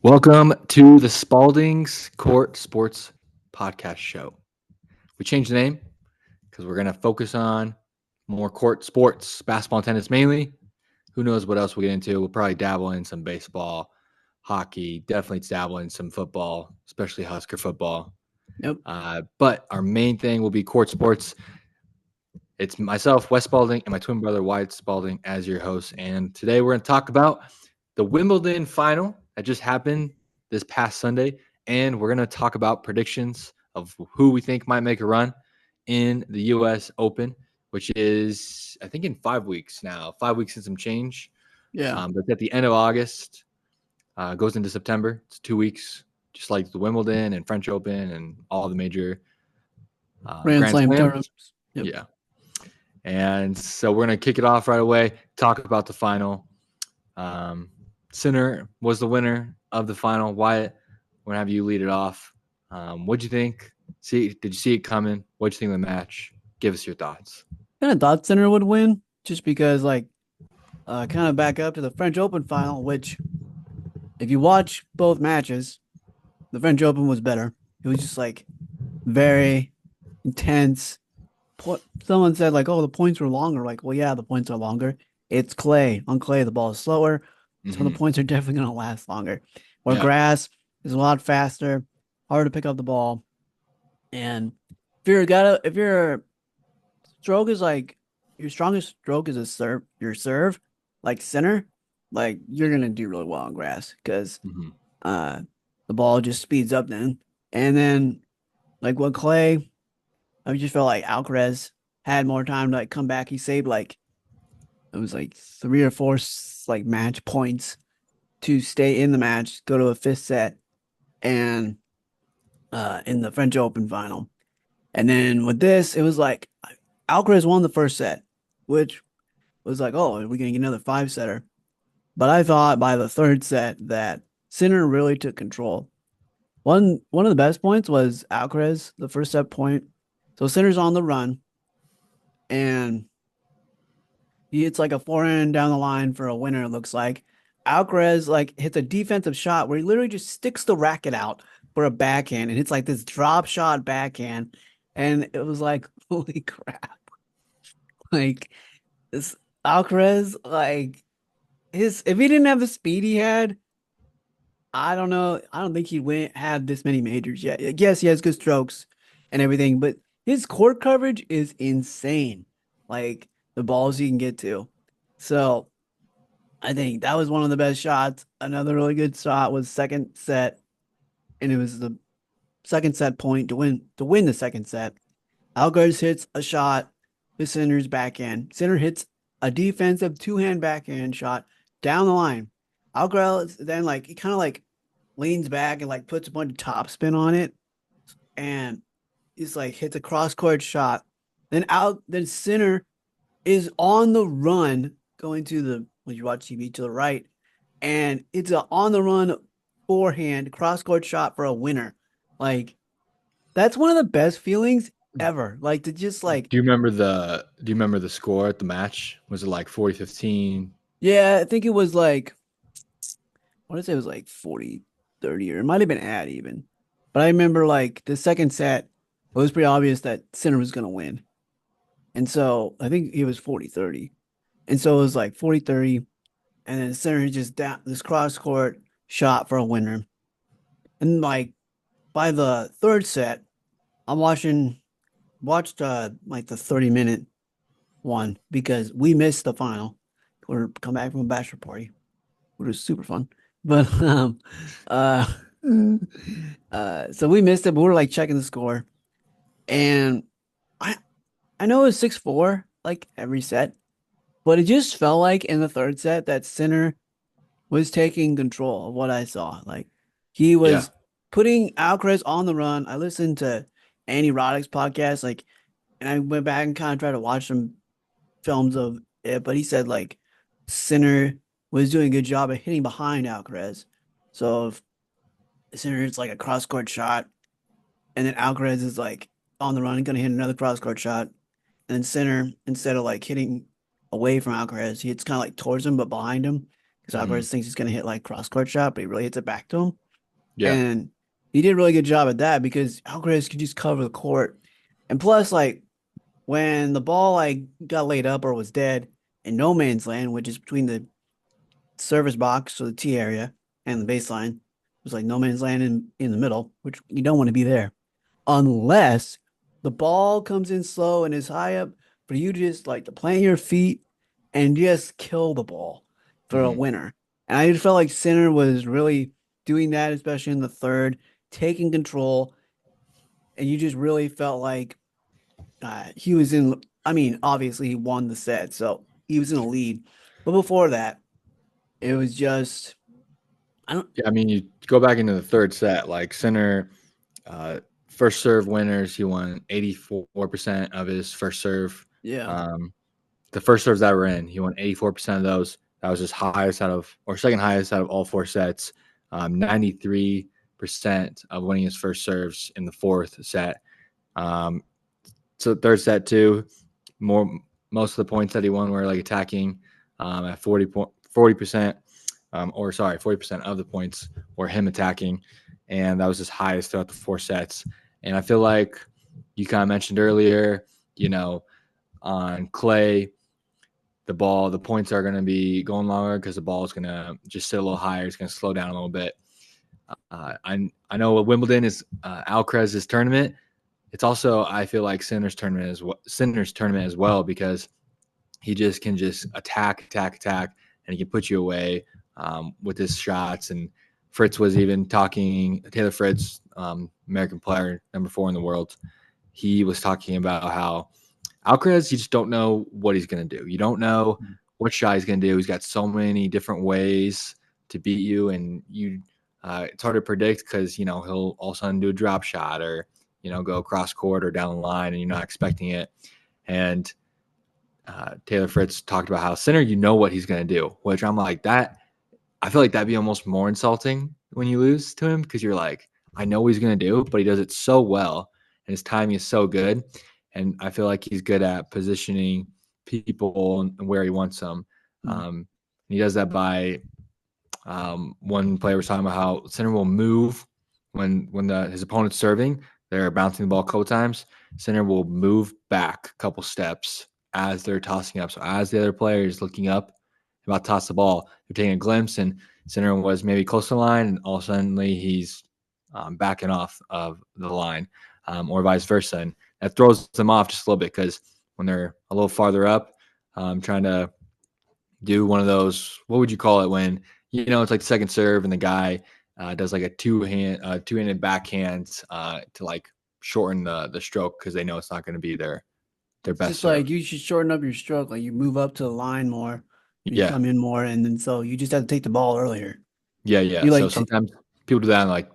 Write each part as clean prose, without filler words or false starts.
Welcome to the Spalding's Court Sports Podcast Show. We changed the name because we're going to focus on more court sports, basketball and tennis mainly. Who knows what else we'll get into? We'll probably dabble in some baseball, hockey, definitely dabble in some football, especially Husker football. Yep. But our main thing will be court sports. It's myself, Wes Spalding, and my twin brother, Wyatt Spalding, as your host. And today we're going to talk about the Wimbledon final that just happened this past Sunday. And we're going to talk about predictions of who we think might make a run in the U.S. Open, which is, I think, in 5 weeks now. 5 weeks and some change. Yeah. But at the end of August, goes into September. It's 2 weeks, just like the Wimbledon and French Open and all the major Grand Grand Slam Slams. tournaments. Yep. Yeah. And so we're going to kick it off right away, talk about the final. Sinner was the winner of the final. Wyatt, we're going to have you lead it off. What'd you think? Did you see it coming? What'd you think of the match? Give us your thoughts. Kind of thought Sinner would win just because, kind of back up to the French Open final, which, if you watch both matches, the French Open was better. It was just very intense. Someone said oh, the points were longer. Well, yeah, the points are longer. It's clay. On clay, the ball is slower. So the points are definitely going to last longer. Or grass is a lot faster, harder to pick up the ball. And if your stroke is your strongest stroke is your serve, like center, you're going to do really well on grass because the ball just speeds up then. And then with clay, I just felt like Alcaraz had more time to come back. He saved it was 3 or 4 match points to stay in the match, go to a 5th set, and in the French Open final. And then with this, it was Alcaraz won the first set, which was oh, are we gonna get another 5-setter? But I thought by the 3rd set that Sinner really took control. One of the best points was Alcaraz, the first set point. So Sinner's on the run, and he hits a forehand down the line for a winner, it looks like. Alcaraz hits a defensive shot where he literally just sticks the racket out for a backhand and hits this drop shot backhand. And it was holy crap. This Alcaraz, if he didn't have the speed he had, I don't know. I don't think he'd have this many majors yet. Yes, he has good strokes and everything, but his court coverage is insane. The balls he can get to. So I think that was one of the best shots. Another really good shot was second set, and it was the second set point to win the second set. Alcaraz hits a shot to Sinner's backhand. Sinner hits a defensive 2-hand backhand shot down the line. Alcaraz then he kind of leans back and puts a bunch of topspin on it, and he's hits a cross court shot. Then Sinner is on the run going to the, when you watch TV, to the right, and it's a on the run forehand cross court shot for a winner. That's one of the best feelings ever. To just Do you remember the score at the match? Was it 40-15? Yeah, I think it was I want to say it was 40-30, or it might have been at even. But I remember the second set, it was pretty obvious that Sinner was going to win. And so I think it was 40-30. And so it was 40-30. And then Sinner just down this cross court shot for a winner. And by the 3rd set, I watched the 30-minute one because we missed the final. We're come back from a bachelor party, which was super fun. But so we missed it, but we were checking the score. And I know it was 6-4 every set, but it just felt in the 3rd set that Sinner was taking control of what I saw. He was putting Alcaraz on the run. I listened to Andy Roddick's podcast, and I went back and kind of tried to watch some films of it, but he said Sinner was doing a good job of hitting behind Alcaraz. So if Sinner hits a cross court shot, and then Alcaraz is on the run and gonna hit another cross court shot, and then Sinner, instead of hitting away from Alcaraz, he hits kind of towards him but behind him, because Alcaraz thinks he's gonna hit like cross court shot, but he really hits it back to him. Yeah. And he did a really good job at that because Alcaraz could just cover the court. And plus, like when the ball like got laid up or was dead in no man's land, which is between the service box, so the T area, and the baseline, it was like no man's land in the middle, which you don't want to be there unless the ball comes in slow and is high up for you just like to plant your feet and just kill the ball for a Hmm. winner. And I just felt like Sinner was really doing that, especially in the third, taking control. And you just really felt like he was in. I mean, obviously he won the set, so he was in a lead. But before that, it was just I don't. Yeah, I mean, you go back into the third set, like Sinner, uh, first serve winners, he won 84% of his first serve. Yeah, Um, the first serves that were in, he won 84% of those. That was his highest out of, or second highest out of all four sets. 93% of winning his first serves in the fourth set. Um, so third set too, most of the points that he won were like attacking at 40%. Or sorry, 40% of the points were him attacking, and that was his highest throughout the four sets. And I feel like you kind of mentioned earlier, you know, on clay, the points are going to be going longer because the ball is going to just sit a little higher. It's going to slow down a little bit. I know Wimbledon is Alcaraz's tournament. It's also, I feel like, Sinner's tournament as well, because he just can just attack, and he can put you away with his shots. And Fritz was even talking, Taylor Fritz, American player, number 4 in the world. He was talking about how Alcaraz, you just don't know what he's going to do. You don't know what shot he's going to do. He's got so many different ways to beat you, and it's hard to predict because he'll all of a sudden do a drop shot or go across court or down the line, and you're not expecting it. And Taylor Fritz talked about how Sinner, you know what he's going to do, which I'm like that. I feel like that'd be almost more insulting when you lose to him because you're like, I know what he's going to do, but he does it so well, and his timing is so good. And I feel like he's good at positioning people and where he wants them. He does that by one player was talking about how Sinner will move when his opponent's serving. They're bouncing the ball a couple times. Sinner will move back a couple steps as they're tossing up. So as the other player is looking up, about to toss the ball, they're taking a glimpse, and Sinner was maybe close to the line, and all of a sudden he's backing off of the line, or vice versa. And that throws them off just a little bit because when they're a little farther up, trying to do one of those, what would you call it when it's like the second serve and the guy does like a two-handed backhand to like shorten the stroke because they know it's not going to be their it's best just serve. like you should shorten up your stroke, like you move up to the line more, you Yeah, come in more, and then so you just have to take the ball earlier. yeah. You So like, sometimes people do that in like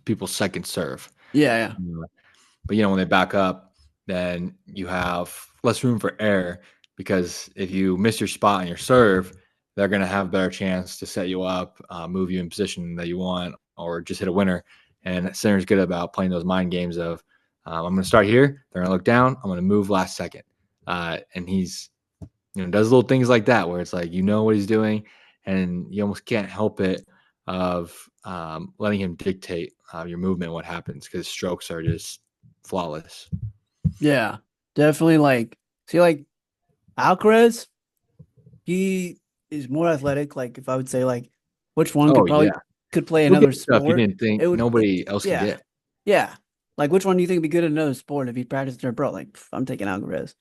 people's second serve. yeah. But when they back up, then you have less room for error because if you miss your spot on your serve, they're going to have a better chance to set you up, move you in position that you want, or just hit a winner. And Sinner's good about playing those mind games of, I'm going to start here. They're going to look down. I'm going to move last second. And he's, does little things like that where it's like, what he's doing, and you almost can't help it of letting him dictate your movement, what happens, because strokes are just flawless. Yeah, definitely. Like, see, like Alcaraz, he is more athletic. Like, if I would say, like, which one Oh could yeah, probably could play he'll get another stuff you sport? didn't think It would, nobody else can yeah, get. yeah. Like, which one do you think would be good at another sport if he practiced their pro? Like, I'm taking Alcaraz.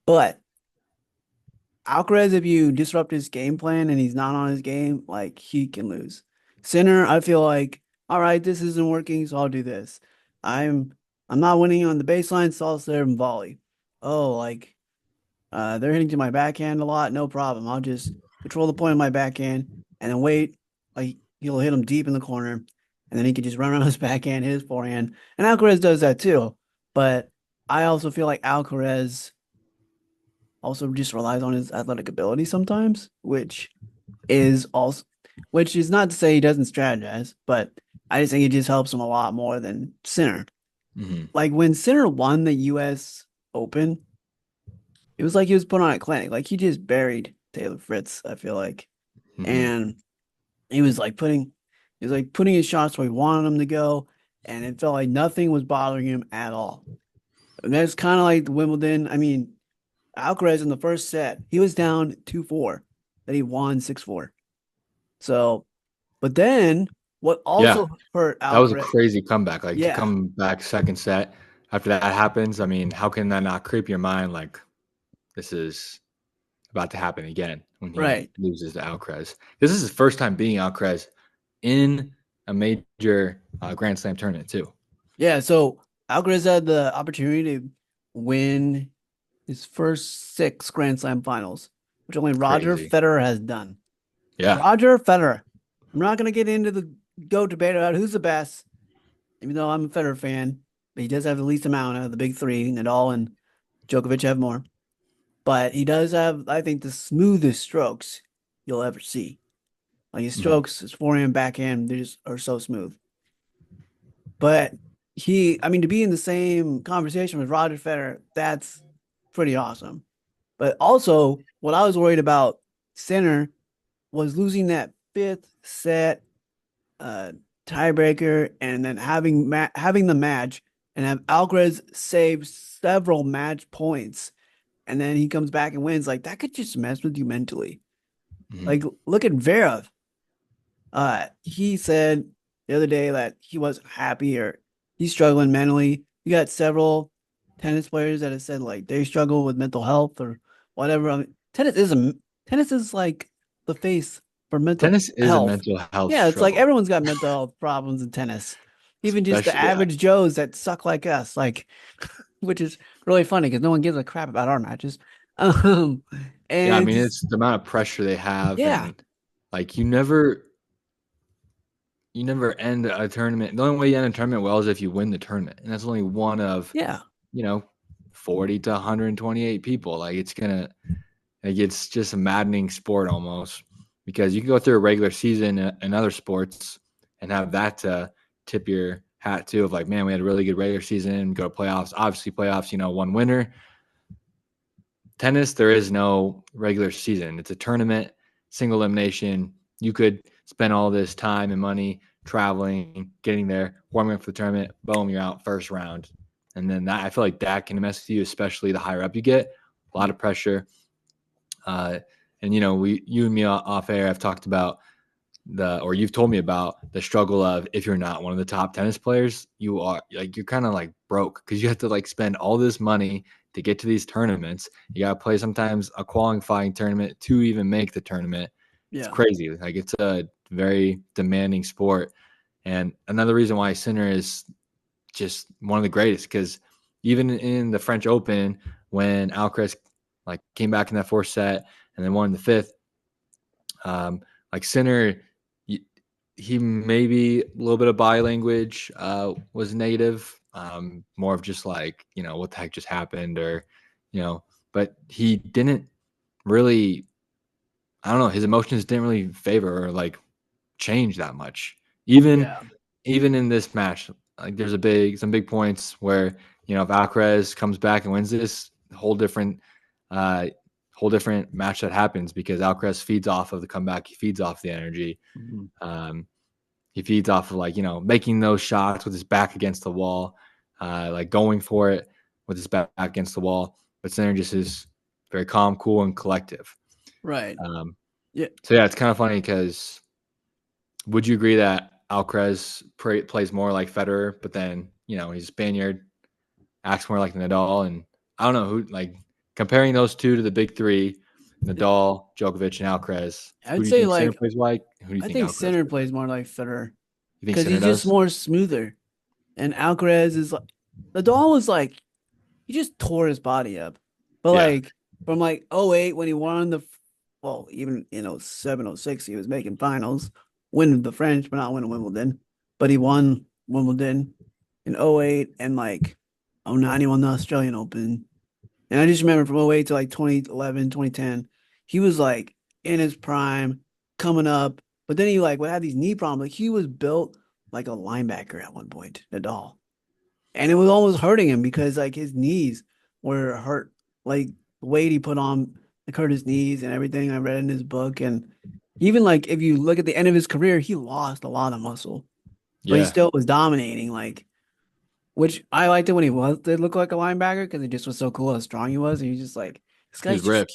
But Alcaraz, if you disrupt his game plan and he's not on his game, like, he can lose. Sinner, I feel like, all right, this isn't working, so I'll do this. I'm I'm not winning on the baseline, so I'll serve and volley. Oh, like. They're hitting to my backhand a lot. No problem. I'll just control the point of my backhand and then wait. Like he'll hit him deep in the corner, and then he can just run around his backhand, hit his forehand. And Alcaraz does that too. But I also feel like Alcaraz also just relies on his athletic ability sometimes, which is not to say he doesn't strategize, but I just think it just helps him a lot more than Sinner. Mm-hmm. Like when Sinner won the U.S. Open, it was like he was put on a clinic. Like he just buried Taylor Fritz, I feel like. Hmm. and he was like putting his shots where he wanted them to go, and it felt like nothing was bothering him at all. And that's kind of like the Wimbledon. I mean, Alcaraz in the first set, he was down 2-4, then he won 6-4. So, but then what Yeah, also hurt that was a Alcaraz, crazy comeback. Like to yeah, come back second set after that happens. I mean, how can that not creep your mind? Like this is about to happen again when he right. loses to Alcaraz. This is his first time beating Alcaraz in a major Grand Slam tournament too. Yeah, so Alcaraz had the opportunity to win his first 6 Grand Slam finals, which only Roger Crazy. Federer has done. Yeah. Roger Federer. I'm not going to get into the GOAT debate about who's the best, even though I'm a Federer fan, but he does have the least amount of the big three. Nadal and Djokovic have more. But he does have, I think, the smoothest strokes you'll ever see. Like his Mhm. strokes, his forehand, backhand, they just are so smooth. But I mean, to be in the same conversation with Roger Federer, that's pretty awesome. But also, what I was worried about Sinner was losing that fifth set uh, tiebreaker and then having the match and have Alcaraz save several match points and then he comes back and wins. Like that could just mess with you mentally. Mhm. Like look at Vera. He said the other day that he wasn't happy or he's struggling mentally. You got several tennis players that have said like they struggle with mental health or whatever. I mean, tennis is like the face for mental Tennis is a health. mental health Yeah, it's like struggle, everyone's got mental health problems in tennis. Even just the especially yeah. average Joes that suck like us, like which is really funny because no one gives a crap about our matches. Um, Yeah, I and mean just it's the amount of pressure they have, yeah, and like you never end a tournament. The only way you end a tournament well is if you win the tournament, and that's only one of yeah, you know 40 to 128 people. Like it's just a maddening sport almost because you can go through a regular season in other sports and have that to tip your hat to of like, man, we had a really good regular season, go to playoffs. Obviously, playoffs, one winner. Tennis, there is no regular season. It's a tournament, single elimination. You could spend all this time and money traveling, getting there, warming up for the tournament. Boom, you're out first round. And then that I feel like that can mess with you, especially the higher up you get. A lot of pressure. Uh, and you and me off air have talked about or you've told me about the struggle of if you're not one of the top tennis players, you're kind of like broke because you have to like spend all this money to get to these tournaments. You got to play sometimes a qualifying tournament to even make the tournament. It's yeah, crazy. Like it's a very demanding sport. And another reason why Sinner is just one of the greatest because even in the French Open when Alcaraz like came back in that fourth set and then won the fifth, like Sinner, he maybe a little bit of body language was negative, more of just like what the heck just happened or but he didn't really. I don't know. His emotions didn't really favor or like change that much. Even yeah, even in this match, like there's some big points where if Alcaraz comes back and wins this, uh, whole different match that happens because Alcaraz feeds off of the comeback. He feeds off the energy. mhm, Um, he feeds off of like making those shots with his back against the wall, like going for it with his back against the wall. But Sinner just is very calm, cool, and collective. right. Um, Yeah, so yeah, it's kind of funny because would you agree that Alcaraz plays more like Federer, but then he's a Spaniard, acts more like Nadal, and I don't know who like comparing those two to the big three, Nadal, Djokovic, and Alcaraz. Who I'd do you say think Sinner like plays like? Who do you I think think Alcaraz Sinner plays like? plays more like Federer You think because Sinner he's just does? more smoother, and Alcaraz is like Nadal was like he just tore his body up, but Yeah. like from like '08 when he won well even in '07 '06 he was making finals, winning the French but not winning Wimbledon, but he won Wimbledon in '08 and like '09 he won the Australian Open. And I just remember from '08 to like 2011, 2010, he was like in his prime, coming up. But then he like would have these knee problems. Like he was built like a linebacker at one point, Nadal. And it was almost hurting him because like his knees were hurt. Like the weight he put on like hurt his knees and everything I read in his book. And Even like if you look at the end of his career, he lost a lot of muscle, but he Yeah, still was dominating. Like, which I liked it when he was did look like a linebacker because it just was so cool how strong he was. And he's just like, this he guy's was just ripped.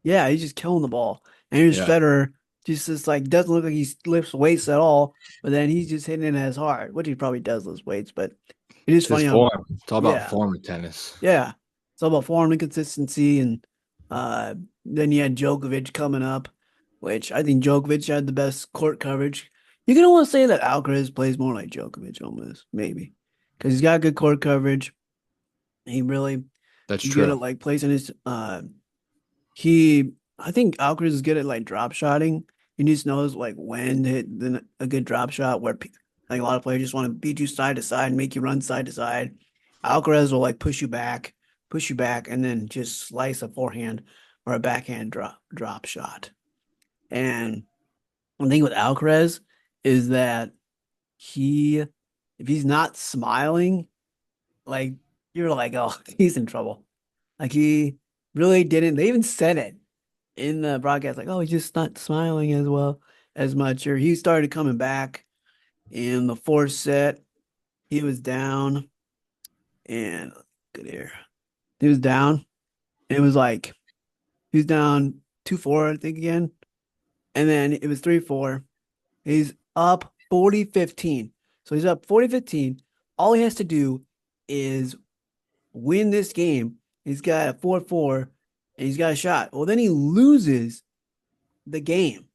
yeah, he's just killing the ball. And here's Yeah, Federer, just like doesn't look like he lifts weights at all, but then he's just hitting it as hard, which he probably does those weights. But it is it's his funny how form. It's all about yeah, form in tennis. yeah, it's all about form and consistency. And uh, then you had Djokovic coming up, which I think Djokovic had the best court coverage. You can almost say that Alcaraz plays more like Djokovic, almost maybe, because he's got good court coverage. He really That's is good true. at like placing his he, I think Alcaraz is good at like drop shotting. He just knows like when to hit a good drop shot where like a lot of players just want to beat you side to side, make you run side to side. Alcaraz will like push you back, and then just slice a forehand or a backhand drop shot. And one thing with Alcaraz is that he, if he's not smiling, like you're like, oh, he's in trouble. Like he really didn't. They even said it in the broadcast, like, oh, he's just not smiling as well as much. Or he started coming back in the fourth set. He was down and good air. He was down. And it was like he was down 2-4, I think again. And then it was 3-4. He's up 40-15. So he's up 40-15. All he has to do is win this game. He's got a 4-4 and he's got a shot. Well, then he loses the game,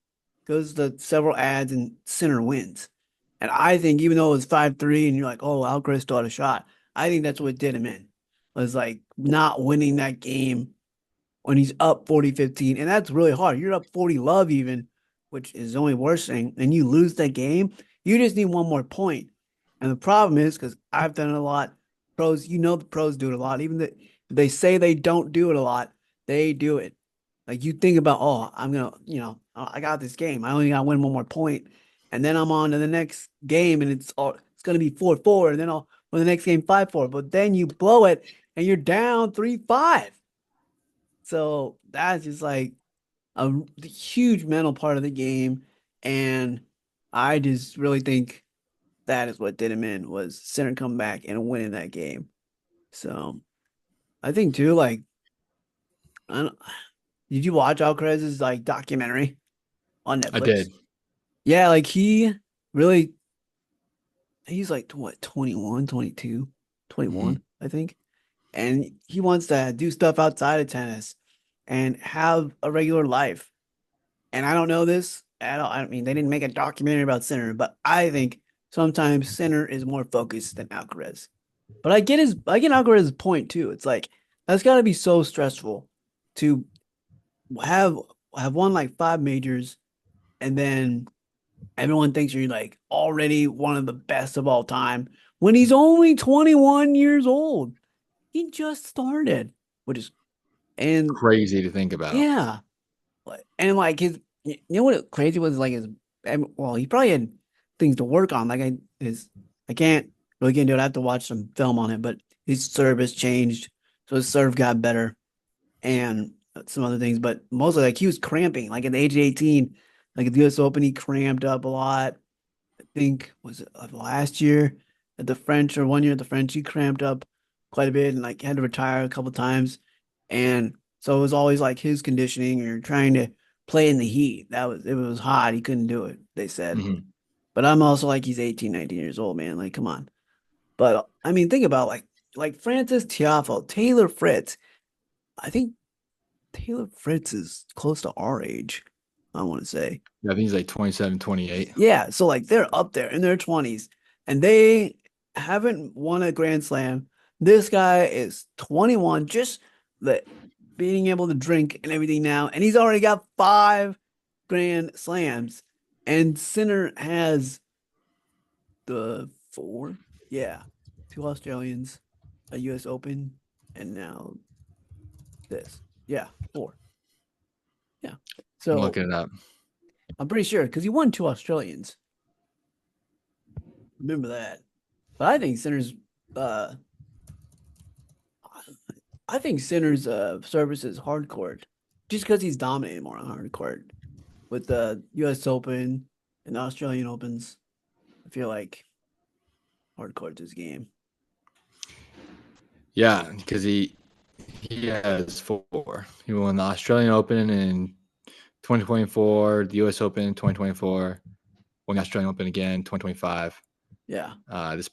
goes to several ads and center wins. And I think even though it was 5-3 and you're like, oh, Alcaraz still had a shot, I think that's what did him in. Was like not winning that game when he's up 40-15. And that's really hard. You're up 40 love even, which is the only worst thing, and you lose that game, you just need one more point. And the problem is, because I've done it a lot, pros, the pros do it a lot. Even that they say they don't do it a lot, they do it. Like you think about, oh, I'm gonna, I got this game. I only gotta win one more point, and then I'm on to the next game, and it's gonna be 4-4, and then I'll win the next game 5-4. But then you blow it, and you're down 3-5. So that's just like a huge mental part of the game, and I just really think that is what did him in was center come back and winning that game. So I think too, like, I don't, did you watch Alcaraz's like documentary on I Netflix? did. Yeah, like really, he's like what, 21, 22, Hmm. 21, I think. And he wants to do stuff outside of tennis and have a regular life. And I don't know this at all. I mean, they didn't make a documentary about Sinner, but I think sometimes Sinner is more focused than Alcaraz. But I get Alcaraz's point too. It's like that's got to be so stressful to have have won like five majors, and then everyone thinks you're like already one of the best of all time when he's only 21 years old. He just started, which is and Crazy to think about. yeah, and like you know what crazy was like his, well, he probably had things to work on. Like I can't really get into it. I have to watch some film on it, but his serve has changed, so his serve got better and some other things. But mostly like he was cramping. Like at the age of 18, like at the U.S. Open, he cramped up a lot. I think was it last year at the French or one year at the French, he cramped up quite a bit and like had to retire a couple times. And so it was always like his conditioning or trying to play in the heat. That was if it was hot, he couldn't do it, they said. Hmm. But I'm also like he's 18, 19 years old, man. Like, come on. But I mean, think about like Francis Tiafoe, Taylor Fritz. I think Taylor Fritz is close to our age, I want to say. I think he's like 27, 28. Yeah, so like they're up there in their 20s and they haven't won a Grand Slam. This guy is 21, just the being able to drink and everything now, and he's already got five Grand Slams. And Sinner has the four, yeah, two Australians, a US Open, and now this. Yeah, four. Yeah. I'm So looking it up. I'm pretty sure because he won two Australians. Remember that. But uh I think Sinner's service is hard court just because he's dominating more on hard court, with the U.S. Open and the Australian Opens. I feel like hardcore's his game. Yeah, because he has 4. He won the Australian Open in 2024, the U.S. Open in 2024, won the Australian Open again 2025. Yeah.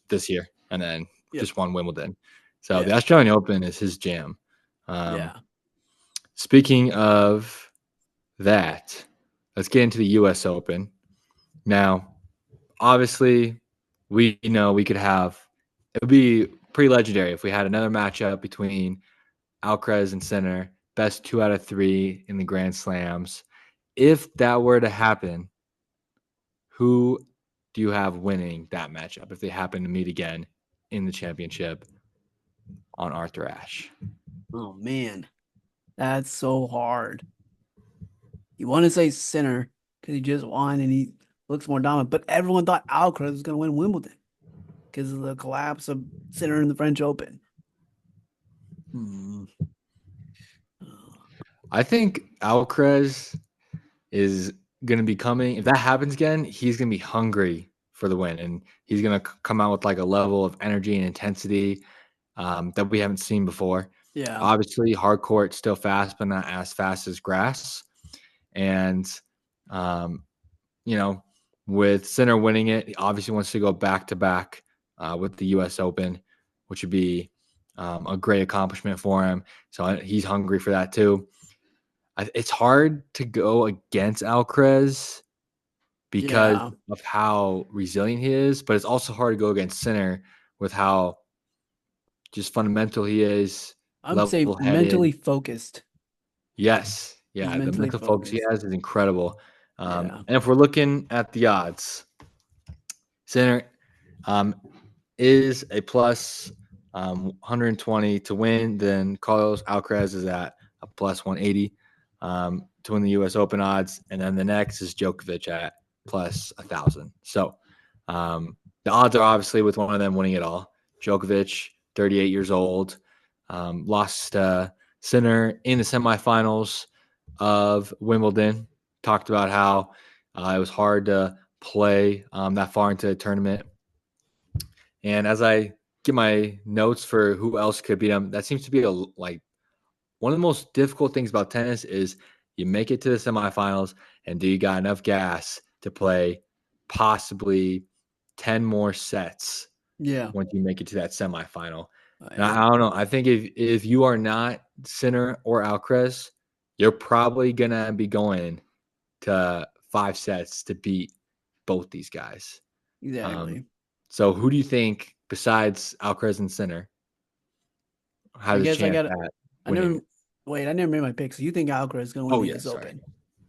This year, and then just won Wimbledon. So the Yeah. Australian Open is his jam. Yeah. Speaking of that, let's get into the U.S. Open. Now, obviously, we know we could have – it would be pretty legendary if we had another matchup between Alcaraz and Sinner, best 2 out of 3 in the Grand Slams. If that were to happen, who do you have winning that matchup if they happen to meet again in the championship on Arthur Ashe? Oh man, that's so hard. You want to say Sinner because he just won and he looks more dominant, but everyone thought Alcaraz was going to win Wimbledon because of the collapse of Sinner in the French Open. I think Alcaraz is going to be coming. If that happens again, he's going to be hungry for the win, and he's going to come out with like a level of energy and intensity that we haven't seen before. Yeah. Obviously, hard court still fast, but not as fast as grass. And with Sinner winning it, he obviously wants to go back to back with the U.S. Open, which would be a great accomplishment for him. So he's hungry for that too. It's hard to go against Alcaraz because of how resilient he is, but it's also hard to go against Sinner with how just fundamental he is. I would say mentally focused. Yes. Yeah. The mental focus he has is incredible. And if we're looking at the odds, Sinner is a plus 120 to win. Then Carlos Alcaraz is at a plus 180 to win the U.S. Open odds. And then the next is Djokovic at plus 1,000. So the odds are obviously with one of them winning it all. Djokovic, 38 years old, lost Sinner in the semifinals of Wimbledon. Talked about how it was hard to play that far into the tournament. And as I get my notes for who else could beat him, that seems to be one of the most difficult things about tennis is you make it to the semifinals, and do you got enough gas to play possibly 10 more sets once you make it to that semifinal? And I don't know. I think if you are not Sinner or Alcaraz, you're probably going to be going to 5 sets to beat both these guys. Exactly. So who do you think besides Alcaraz and Sinner has a chance at winning? I never made my pick. So you think Alcaraz is going to win the US Open?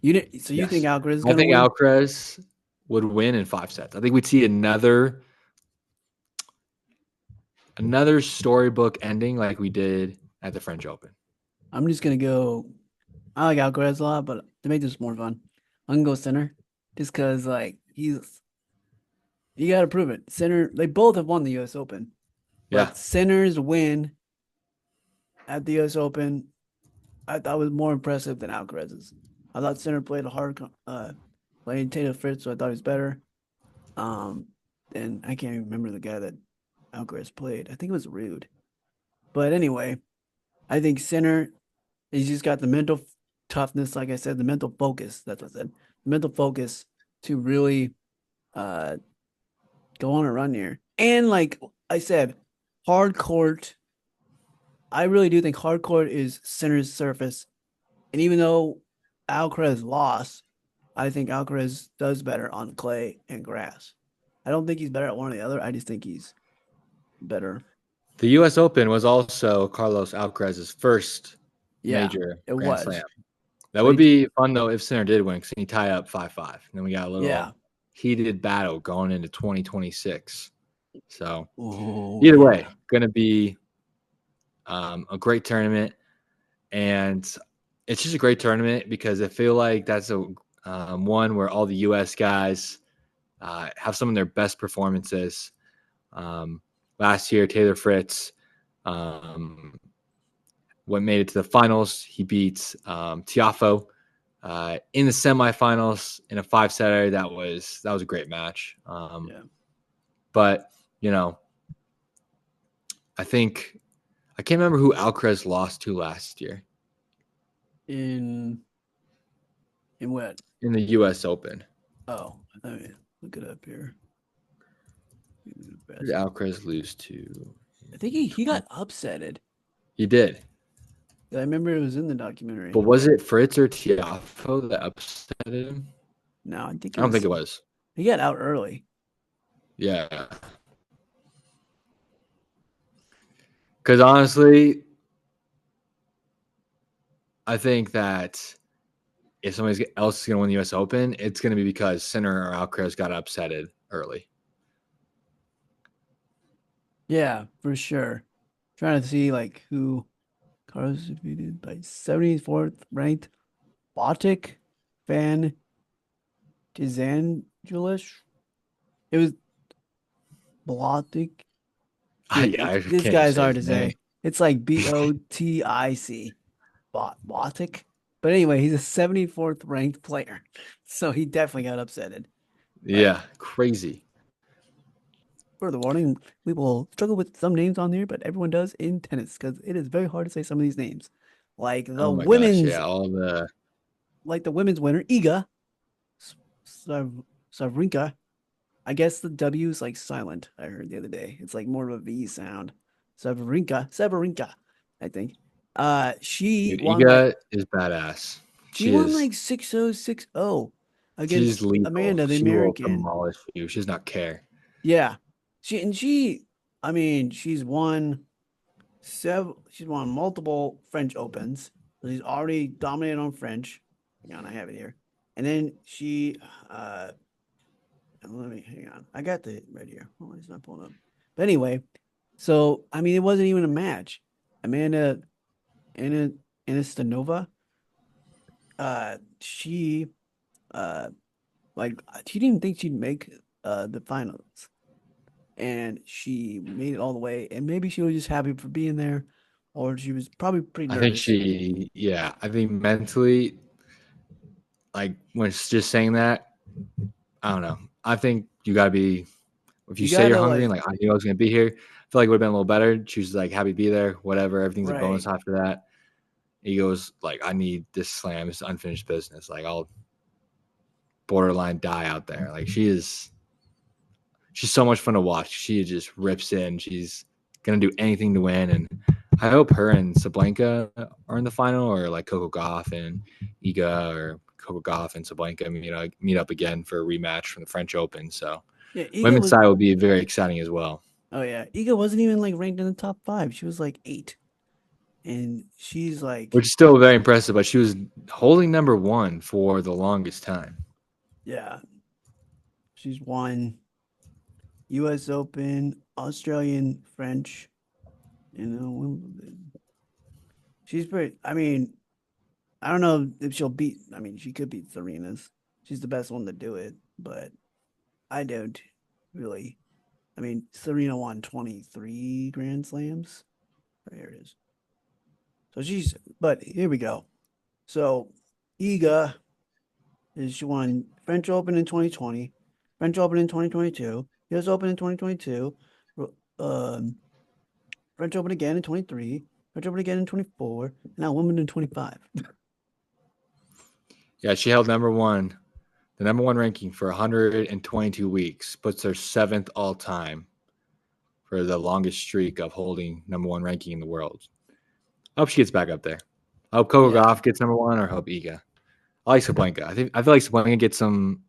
You think Alcaraz is I going to think win? Alcaraz would win in 5 sets. I think we'd see another storybook ending like we did at the French Open. I'm just going to go. I like Alcaraz a lot, but to make this more fun, I'm going to go Sinner just because you got to prove it. Sinner, they both have won the US Open. But Sinner's win at the US Open, I thought was more impressive than Alcaraz's. I thought Sinner played a hard playing Taylor Fritz, so I thought he was better. And I can't even remember the guy that Alcaraz played. I think it was Rude. But anyway, I think Sinner, he's just got the mental toughness, like I said, the mental focus. That's what I said. The mental focus to really go on a run here. And like I said, hard court. I really do think hard court is Sinner's surface. And even though Alcaraz lost, I think Alcaraz does better on clay and grass. I don't think he's better at one or the other. I just think he's better. The U.S. Open was also Carlos Alcaraz's first major Grand Slam. That would be fun, though, if Sinner did win, because he tie up 5-5. And then we got a little heated battle going into 2026. So either way, going to be a great tournament. And it's just a great tournament because I feel like that's a one where all the U.S. guys have some of their best performances. Last year, Taylor Fritz made it to the finals. He beats Tiafoe in the semifinals in a 5-setter. That was a great match. But I think I can't remember who Alcaraz lost to last year In what? in the U.S. Open. Oh, let me look it up here. Who did Alcaraz lose to? I think he got upsetted. He did. I remember it was in the documentary. But was it Fritz or Tiafoe that upset him? No, I think I don't think it was. He got out early. Yeah. Because honestly, I think that if somebody else is going to win the U.S. Open, it's going to be because Sinner or Alcaraz got upsetted early. Yeah, for sure. Trying to see like who Carlos defeated by 74th ranked Botic Van Dizangelis. It was Botic. This guy's hard to say. It's like Botic. Botic. But anyway, he's a 74th ranked player. So he definitely got upsetted. Yeah, crazy. Further warning, we will struggle with some names on here, but everyone does in tennis because it is very hard to say some of these names. Like the women's, like the women's winner, Iga Savrinka. I guess the W is like silent. I heard the other day. It's like more of a V sound. Savrinka, I think. She Dude, won Iga is badass. She won like 6-0, 6-0 against Amanda, the American. She will demolish you. She does not care. Yeah. She's won multiple French Opens. So she's already dominated on French. Hang on, I have it here. And then hang on. I got the right here. Oh, it's not pulling up. But anyway, so I mean, it wasn't even a match. Amanda Anastanova, she didn't think she'd make the finals. And she made it all the way. And maybe she was just happy for being there, or she was probably pretty nervous. I think mentally, like when she's just saying that, I don't know. I think you gotta be, if you say you're hungry and like I knew I was gonna be here, I feel like it would have been a little better. She was like happy to be there, whatever. Everything's a bonus after that. He goes like, I need this slam, this unfinished business. Like I'll borderline die out there. Like she's so much fun to watch. She just rips in. She's gonna do anything to win, and I hope her and Sablenka are in the final, or like Coco Gauff and Iga, or Coco Gauff and Sablenka meet up again for a rematch from the French Open. So women's side will be very exciting as well. Oh yeah, Iga wasn't even like ranked in the top 5. She was like 8, and she's like, which is still very impressive. But she was holding number 1 for the longest time. Yeah, she's won U.S. Open, Australian, French, Wimbledon. She's pretty. I mean, I don't know if she'll beat. I mean, she could beat Serena's. She's the best one to do it, but I don't really. I mean, Serena won 23 Grand Slams. Here it is. So but here we go. So Iga she won French Open in 2020, French Open in 2022, US Open in 2022, French Open again in 23, French Open again in 24, and now Wimbledon in 25. Yeah, she held the number one ranking for 122 weeks, puts her 7th all time for the longest streak of holding number 1 ranking in the world. I hope she gets back up there. I hope Coco Gauff gets number 1, or I hope Iga. I like Sablenka. I feel like Sablenka gets some.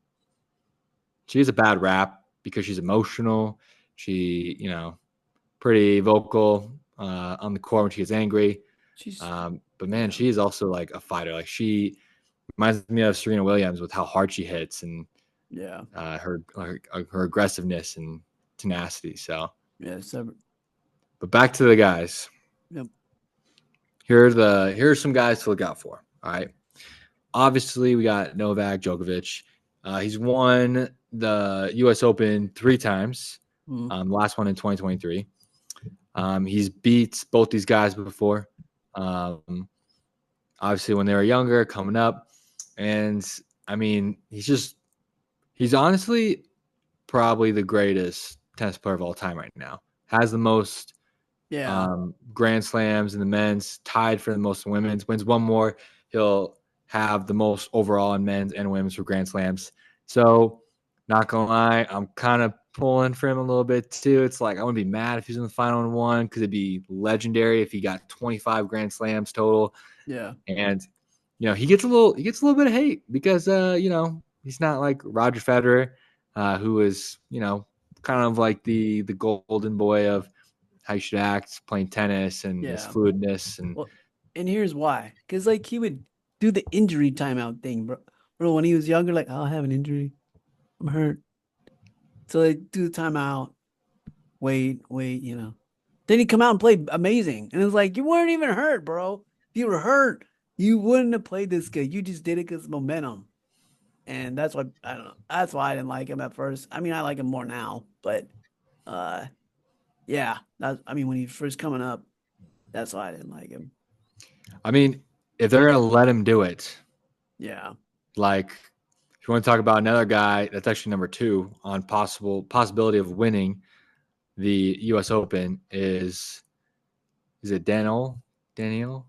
She has a bad rap because she's emotional. She, pretty vocal on the court when she gets angry. But man, she is also like a fighter. Like she reminds me of Serena Williams with how hard she hits and her aggressiveness and tenacity. So but back to the guys. Yep. Here are some guys to look out for. All right. Obviously, we got Novak Djokovic. He's won the U.S. Open 3 times. Last one in 2023. He's beat both these guys before. Obviously, when they were younger, coming up. And I mean, he's honestly probably the greatest tennis player of all time right now. Has the most Yeah. Grand Slams in the men's, tied for the most in women's. Wins one more, he'll have the most overall in men's and women's for Grand Slams. So, not gonna lie, I'm kind of pulling for him a little bit too. It's like I wouldn't be mad if he's in the final and one because it'd be legendary if he got 25 Grand Slams total. Yeah. And he gets a little bit of hate because he's not like Roger Federer, who is kind of like the golden boy of how you should act playing tennis and his Yeah. fluidness. And Well, and here's why. Because like he would do the injury timeout thing, bro. Bro, when he was younger, like, oh, I have an injury. I'm hurt. So they do the timeout. Wait. Then he come out and played amazing. And it's like, you weren't even hurt, bro. If you were hurt, you wouldn't have played this good. You just did it because of momentum. And that's why I don't know. That's why I didn't like him at first. I mean, I like him more now, but uh yeah, when he first coming up, that's why I didn't like him. I mean, if they're gonna let him do it, Yeah. like if you want to talk about another guy that's actually number two on possibility of winning the U.S. Open is it Daniel Medvedev?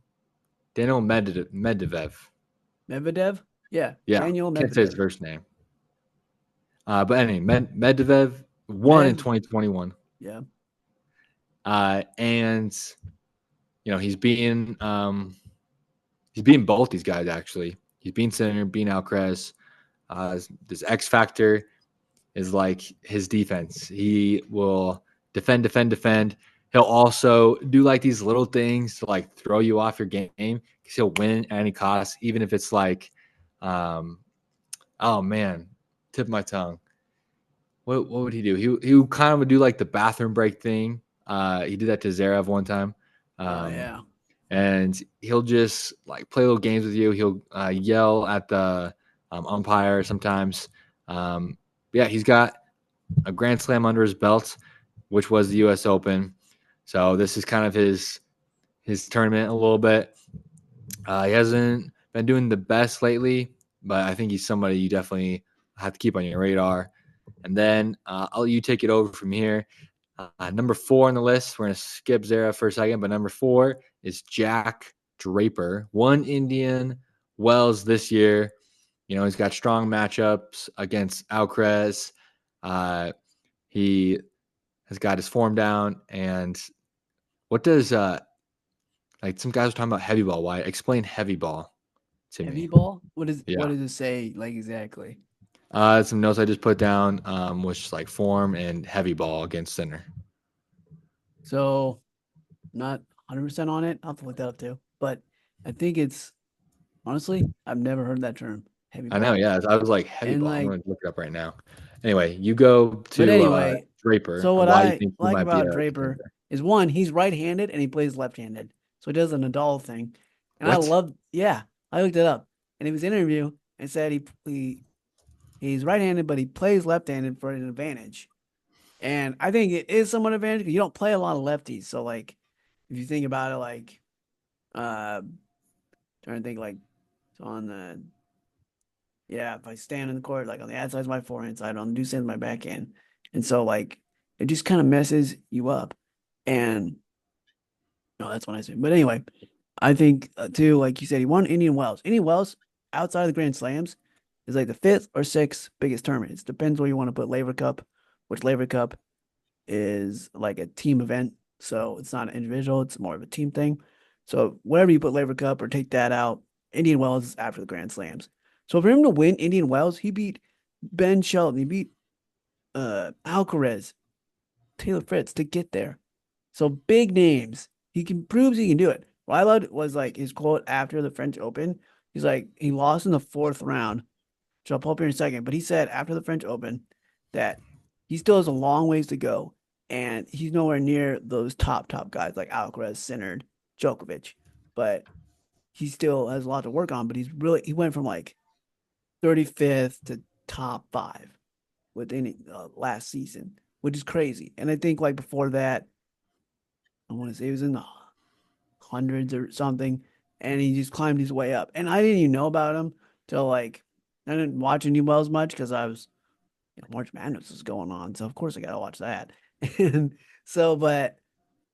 Medvedev? Yeah. Yeah, Daniel can't say his Medvedev. first name. But anyway, Medvedev won in Med 2021. yeah. And he's beating both these guys actually. He's beating Sinner, beating Alcaraz. This X factor is like his defense. He will defend, defend, defend. He'll also do like these little things to like throw you off your game because he'll win at any cost, even if it's like, oh man, tip of my tongue. What would he do? He kind of would do like the bathroom break thing. He did that to Zverev one time. Oh Um, yeah. and he'll just like play little games with you. He'll yell at the umpire sometimes. Yeah, he's got a Grand Slam under his belt, which was the U.S. Open. So this is kind of his tournament a little bit. He hasn't been doing the best lately, but I think he's somebody you definitely have to keep on your radar. And then I'll let you take it over from here. Number 4 on the list, we're going to skip Zara for a second, but number 4 is Jack Draper. Won Indian Wells this year. He's got strong matchups against Alcaraz. He has got his form down. And what does like some guys are talking about heavy ball? Why? Explain heavy ball to Heavy me. ball? What Yeah. does it say like exactly? Some notes I just put down, which is like form and heavy ball against center. So not 100% on it. I'll have to look that up too. But I think it's honestly, I've never heard that term, heavy I know, ball. yeah. I was like heavy And ball. I'm like, going to look it up right now. Anyway, you go but to anyway, Draper so and what why you I think he like might be about a Draper contender. is one, he's right-handed and he plays left-handed. So he does a Nadal thing. And I What? love, yeah, I looked it up. And he was in an interview and said he's right-handed, but he plays left-handed for an advantage. And I think it is somewhat advantage because you don't play a lot of lefties. So like if you think about it, like trying to think like on the if I stand in the court, like on the outside of my forehand side, on the do stand my backhand. And so like it just kind of messes you up. And no, that's what I say. But anyway, I think too, like you said, he won Indian Wells. Indian Wells outside of the Grand Slams is like the fifth or sixth biggest tournament. It depends where you want to put Laver Cup, which Laver Cup is like a team event. So it's not an individual, it's more of a team thing. So wherever you put Laver Cup or take that out, Indian Wells is after the Grand Slams. So for him to win Indian Wells, he beat Ben Shelton, he beat Alcaraz, Taylor Fritz to get there. So big names. Proves he can do it. What I loved was like his quote after the French Open. He's like, he lost in the fourth round, which I'll pull up here in a second. But he said after the French Open that he still has a long ways to go. And he's nowhere near those top guys like Alcaraz, Sinner, Djokovic. But he still has a lot to work on. But he went from like 35th to top 5 within last season, which is crazy. And I think like before that, I want to say it was in the hundreds or something, and he just climbed his way up. And I didn't even know about him till like I didn't watch any Wells much because I was March Madness was going on, so of course I gotta watch that. And so, but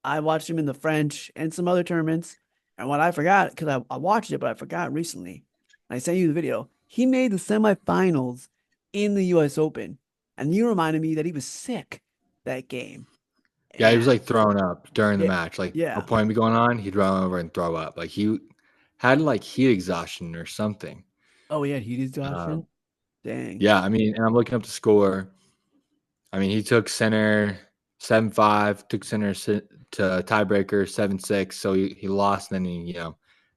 I watched him in the French and some other tournaments. And what I forgot, because I watched it, but I forgot recently. I sent you the video. He made the semifinals in the US Open. And you reminded me that he was sick that game. Yeah, he was And like throwing up during the yeah, match. Like a yeah. point be going on, he'd run over and throw up. Like he had like heat exhaustion or something. Oh, he had heat Um, exhaustion. Dang. yeah, I mean, and I'm looking up the score. I mean, he took center 7-5, took center to tiebreaker 7-6. So he lost, and then he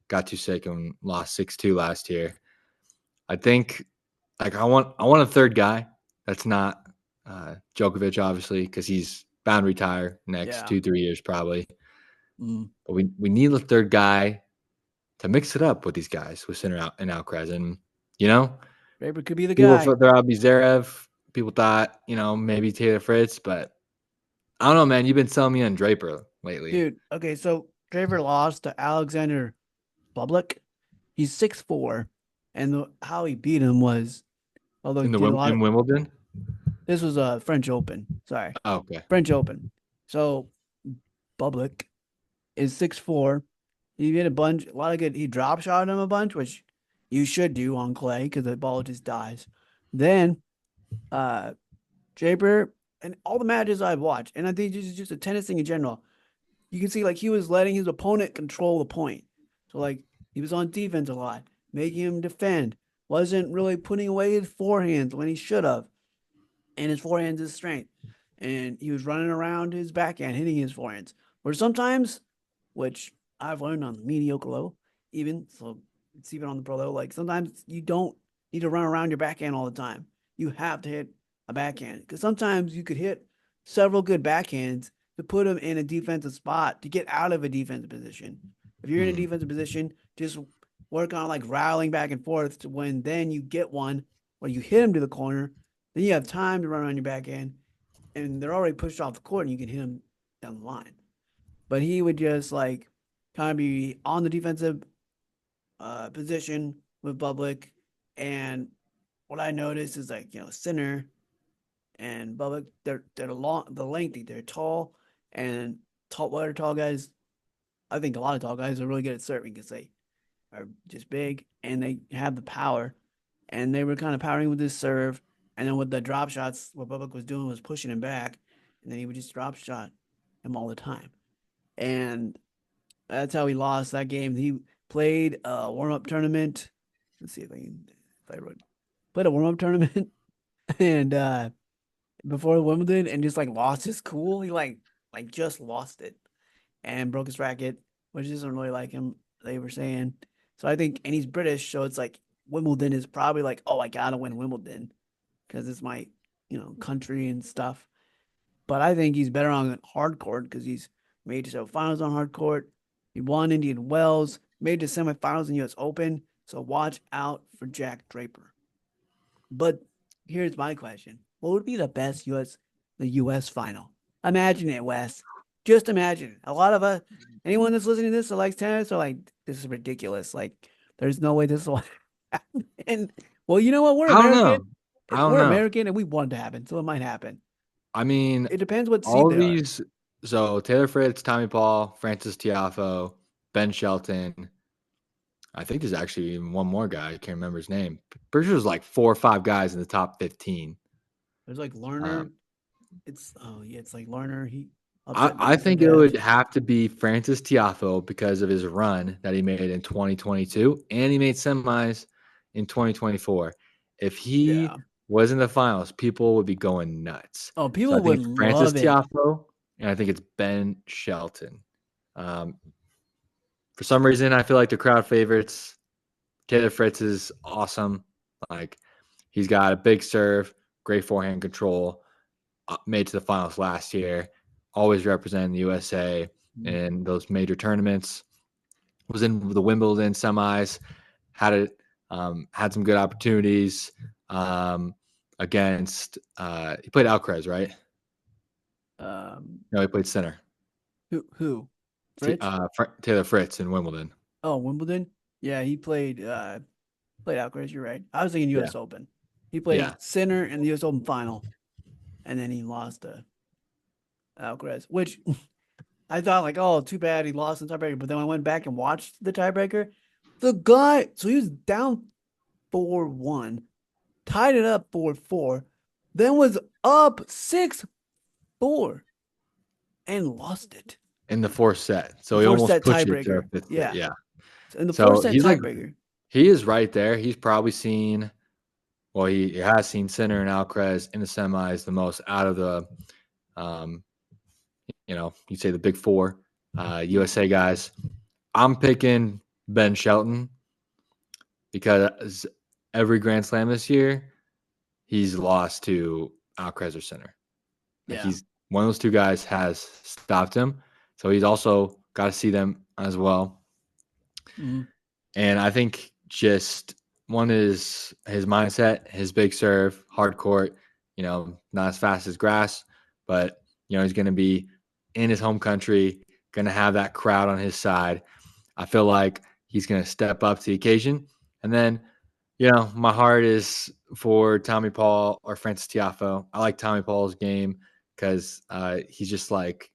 got too sick and lost 6-2 last year. I think like I want a third guy that's not Djokovic, obviously, because he's bound to retire next Yeah. 2-3 years probably. Mm. But we need a third guy to mix it up with these guys with Sinner out and Alcaraz. And, Draper could be the people guy. thought there would be Zverev. People thought, maybe Taylor Fritz. But I don't know, man. You've been selling me on Draper lately. Dude, okay, so Draper lost to Alexander Bublik. He's 6'4", and how he beat him was, although he In did a lot in of, Wimbledon? this was a French Open. Sorry, Oh, okay. French Open. So Bublik is 6'4". He did a lot of good. He drop shot him a bunch, which you should do on clay because the ball just dies. Then uh Draper and all the matches I've watched, and I think just a tennis thing in general, you can see like he was letting his opponent control the point. So like he was on defense a lot, making him defend, wasn't really putting away his forehands when he should have. And his forehand's his strength. And he was running around his backhand, hitting his forehands. Where sometimes, which I've learned on the mediocre level, even so it's even on the pro level, like sometimes you don't need to run around your backhand all the time. You have to hit a backhand. Because sometimes you could hit several good backhands to put them in a defensive spot to get out of a defensive position. If you're in a Hmm. defensive position, just work on like rattling back and forth to when then you get one where you hit him to the corner, then you have time to run around your backhand, and they're already pushed off the court, and you can hit them down the line. But he would just like kind of be on the defensive position with Bublik, and what I noticed is like Sinner and Bublik, they're long, the lengthy, they're tall, and what are tall guys? I think a lot of tall guys are really good at serving because they are just big and they have the power. And they were kind of powering with his serve. And then with the drop shots, what Bublik was doing was pushing him back. And then he would just drop shot him all the time. And that's how he lost that game. He played a warm up tournament. Let's see if I wrote played a warm up tournament and before Wimbledon and just like lost his cool. He like just lost it and broke his racket, which isn't really like him, they were saying. So I think, and he's British, so it's like Wimbledon is probably like, oh, I gotta win Wimbledon because it's my, country and stuff. But I think he's better on hard court because he's made to finals on hard court. He won Indian Wells, made to semifinals in US Open. So watch out for Jack Draper. But here's my question. What would be the US final? Imagine it, Wes. Just imagine. A lot of us, anyone that's listening to this that likes tennis are like, this is ridiculous. Like, there's no way this will happen. And well, you know what? We're I don't American. know. I don't We're know. American and we want it to happen. So it might happen. I mean, It depends what seed all they of are. these. So Taylor Fritz, Tommy Paul, Francis Tiafoe, Ben Shelton. I think there's actually even one more guy. I can't remember his name. Pretty sure there's like 4 or 5 guys in the top 15. There's like Lerner. Um, Oh yeah, it's like Lerner. He I, upset I think it Medvedev. would have to be Francis Tiafoe because of his run that he made in 2022 and he made semis in 2024. If he Yeah. was in the finals, people would be going nuts. Oh, So I people think would it's Francis love it. Tiafoe and I think it's Ben Shelton. Um, for some reason, I feel like the crowd favorites. Taylor Fritz is awesome. Like he's got a big serve, great forehand control. Made to the finals last year. Always representing the USA in those major tournaments. Was in the Wimbledon semis. Had some good opportunities against. He played Alcaraz, right? Um, No, he played center. who? Fritz? Taylor Fritz in Wimbledon. Oh, Wimbledon. Yeah, he played. Played Alcaraz. You're right. I was thinking Yeah. U.S. Open. He Yeah. played center in the U.S. Open final, and then he lost to Alcaraz, which I thought like, oh, too bad he lost in tiebreaker. But then I went back and watched the tiebreaker. The guy, so he was down 4-1, tied it up 4-4, then was up 6-4 and lost it. In the fourth set. So The he fourth almost set pushed it to a tiebreaker. fifth set. Yeah. Yeah. So in the fourth So set he's like, tiebreaker. he is right there. He's probably seen, well, he has seen Sinner and Alcaraz in the semis the most out of the, um, you'd say the big four USA guys. I'm picking Ben Shelton because every Grand Slam this year, he's lost to Alcaraz or Sinner. Like Yeah. he's one of those two guys has stopped him. So he's also got to see them as well. Mm-hmm. And I think just one is his mindset, his big serve, hard court, not as fast as grass, but he's going to be in his home country, going to have that crowd on his side. I feel like he's going to step up to the occasion. And then, my heart is for Tommy Paul or Francis Tiafoe. I like Tommy Paul's game because he's just like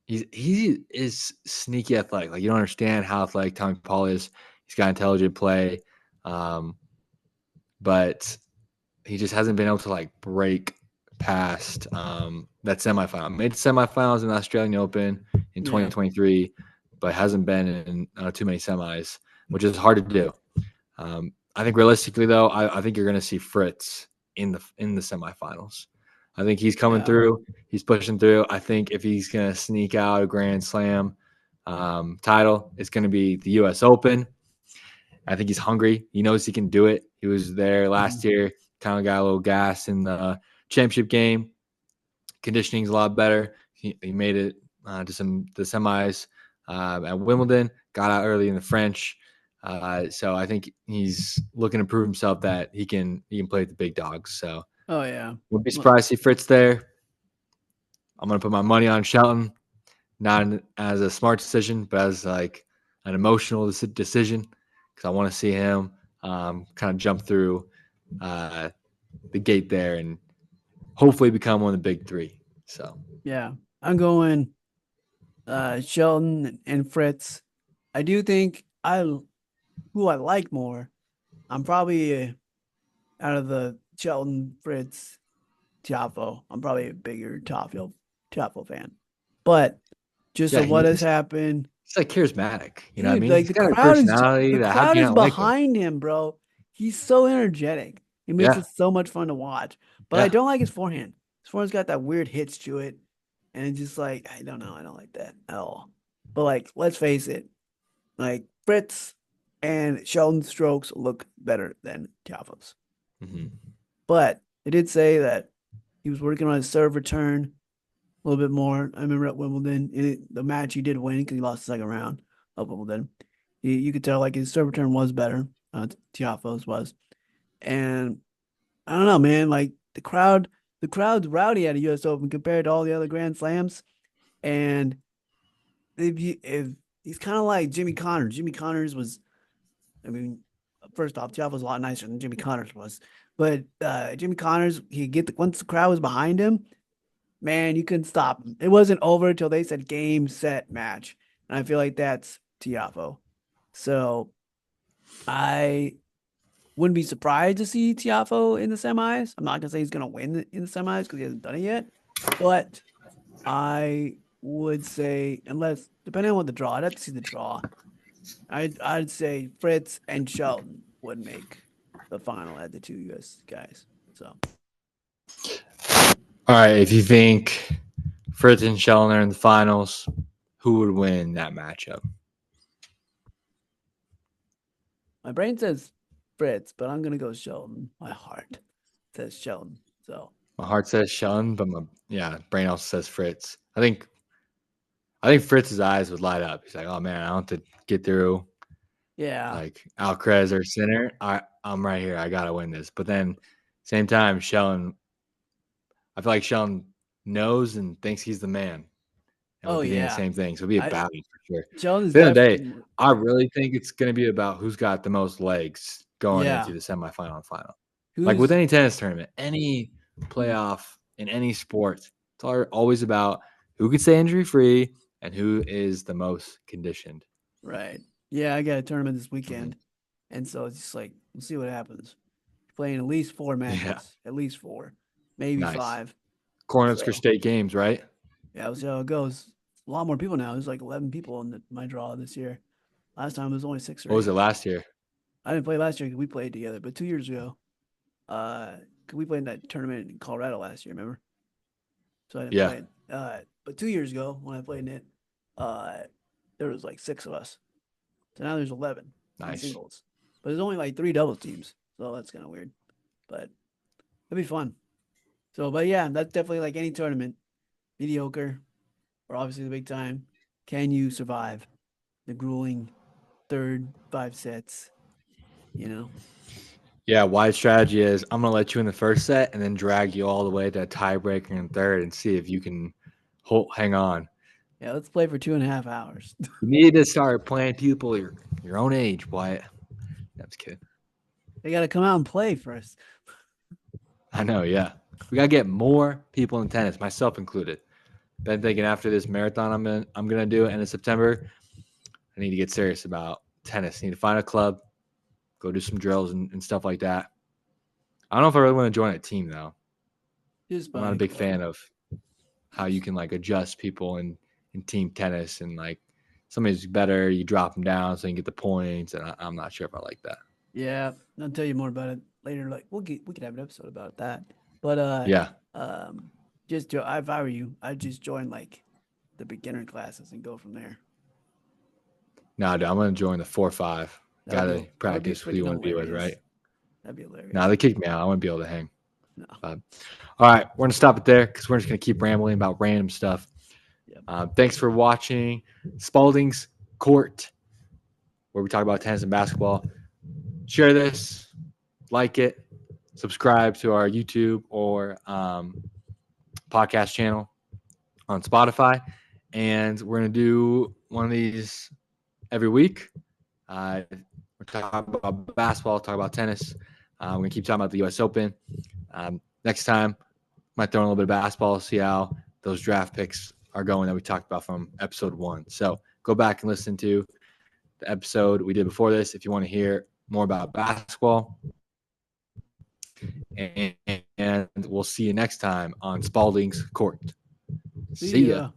he is sneaky athletic. Like you don't understand how athletic Tommy Paul is. He's got intelligent play, but he just hasn't been able to like break past that semifinal. Made semifinals in the Australian Open in Yeah. 2023, but hasn't been in too many semis, which is hard to do. I think realistically, though, I think you're going to see Fritz in the semifinals. I think he's coming Yeah. through. He's pushing through. I think if he's going to sneak out a Grand Slam title, it's going to be the U.S. Open. I think he's hungry. He knows he can do it. He was there last year. Kind of got a little gas in the championship game. Conditioning's a lot better. He made it to the semis at Wimbledon. Got out early in the French. So I think he's looking to prove himself that he can play with the big dogs. So Oh yeah. wouldn't be surprised to see Fritz there. I'm gonna put my money on Shelton, not as a smart decision, but as like an emotional decision because I want to see him kind of jump through the gate there and hopefully become one of the big three. So Yeah. I'm going Shelton and Fritz. I do think who I like more. I'm probably out of the Shelton, Fritz, Tiafoe. I'm probably a bigger Tiafoe fan. But just yeah, of what has happened, he's like charismatic. You know what I dude, mean? like He's got a personality the that how crowd can you is not like him? behind him, bro. He's so energetic. He makes Yeah. it so much fun to watch. But I Yeah. don't like his forehand. His forehand's got that weird hitch to it. And it's just like, I don't know. I don't like that at all. But like, let's face it, like Fritz and Sheldon's strokes look better than Tiafoe's. Mm-hmm. But I did say that he was working on his serve return a little bit more. I remember at Wimbledon, the match he did win because he lost the second round of Wimbledon. You could tell like his serve return was better. Tiafoe's was, and I don't know, man. Like the crowd's rowdy at a U.S. Open compared to all the other Grand Slams, and if he's kind of like Jimmy Connors. Jimmy Connors was, I mean, first off, Tiafoe was a lot nicer than Jimmy Connors was, but Jimmy Connors, once the crowd was behind him, man, you couldn't stop him. It wasn't over until they said game, set, match. And I feel like that's Tiafoe. So I wouldn't be surprised to see Tiafoe in the semis. I'm not gonna say he's gonna win in the semis because he hasn't done it yet. But I would say, unless depending on what the draw, I'd have to see the draw. I'd say Fritz and Shelton would make the final at the two US guys. So All right. If you think Fritz and Sheldon are in the finals, who would win that matchup? my brain says Fritz, but I'm gonna go Shelton. My heart says Shelton. So My heart says Sheldon, but my brain also says Fritz. I think Fritz's eyes would light up. He's like, oh man, I want to get through yeah. like Alcaraz or Sinner. I'm right here. I gotta win this. But then same time, Sheldon, I feel like Sheldon knows and thinks he's the man. And Oh would be doing the yeah. same thing. So it'd be a I battle for sure. Shelton At is the end of the day, definitely I really think it's going to be about who's got the most legs going Yeah. into the semifinal and final. Like with Who's any tennis tournament, any playoff in any sport, it's always about who can stay injury free and who is the most conditioned. right? Yeah, I got a tournament this Mhm. weekend, and so it's just like we'll see what happens. Playing at least 4 Yeah, matches, at least 4, maybe nice. 5. Cornhusker So State games, right? yeah, we'll see how it goes. A lot more people now. There's like 11 people in my draw this year. Last time there was only 6 or What was 8. it last year? I didn't play last year because we played together, but 2 years ago, 'cause we played in that tournament in Colorado last year. Remember? So I didn't Yeah, play it. But 2 years ago when I played in it, uh, there was like 6 of us. So now there's 11 in nice. singles, but there's only like 3 doubles teams. So that's kind of weird, but it'd be fun. So, but yeah, that's definitely like any tournament, mediocre or obviously the big time. Can you survive the grueling third 5 sets? You know? Yeah, wide strategy is I'm gonna let you in the first set and then drag you all the way to a tiebreaker in third and see if you can hang on. Yeah, let's play for 2.5 hours. You need to start playing people your own age, Wyatt. I'm just kidding. They got to come out and play first. I know, yeah. We gotta get more people in tennis, myself included. Been thinking after this marathon I'm gonna do end of September, I need to get serious about tennis. I need to find a club, go do some drills and stuff like that. I don't know if I really want to join a team though. Just I'm buy not a a big club. fan of how you can like adjust people in team tennis and like somebody's better, you drop them down so you can get the points, and I'm not sure if I like that. Yeah, I'll tell you more about it later. Like we could have an episode about that. But Yeah, um, if I were you, I'd just join like the beginner classes and go from there. no, dude, I'm gonna join the 4-5. Gotta That would be practice who you freaking want to be with, right? hilarious. That'd be Now hilarious. they kicked me out. I want to be able to hang. No. But all right, we're gonna stop it there because we're just gonna keep rambling about random stuff. Yep. Thanks for watching Spalding's Court, where we talk about tennis and basketball. Share this, like it, subscribe to our YouTube or podcast channel on Spotify, and we're gonna do one of these every week. We're talking about basketball, talk about tennis. We're gonna keep talking about the U.S. Open. Next time, might throw in a little bit of basketball, see how those draft picks are going that we talked about from episode 1. So go back and listen to the episode we did before this if you want to hear more about basketball. And we'll see you next time on Spalding's Court. See See ya. ya.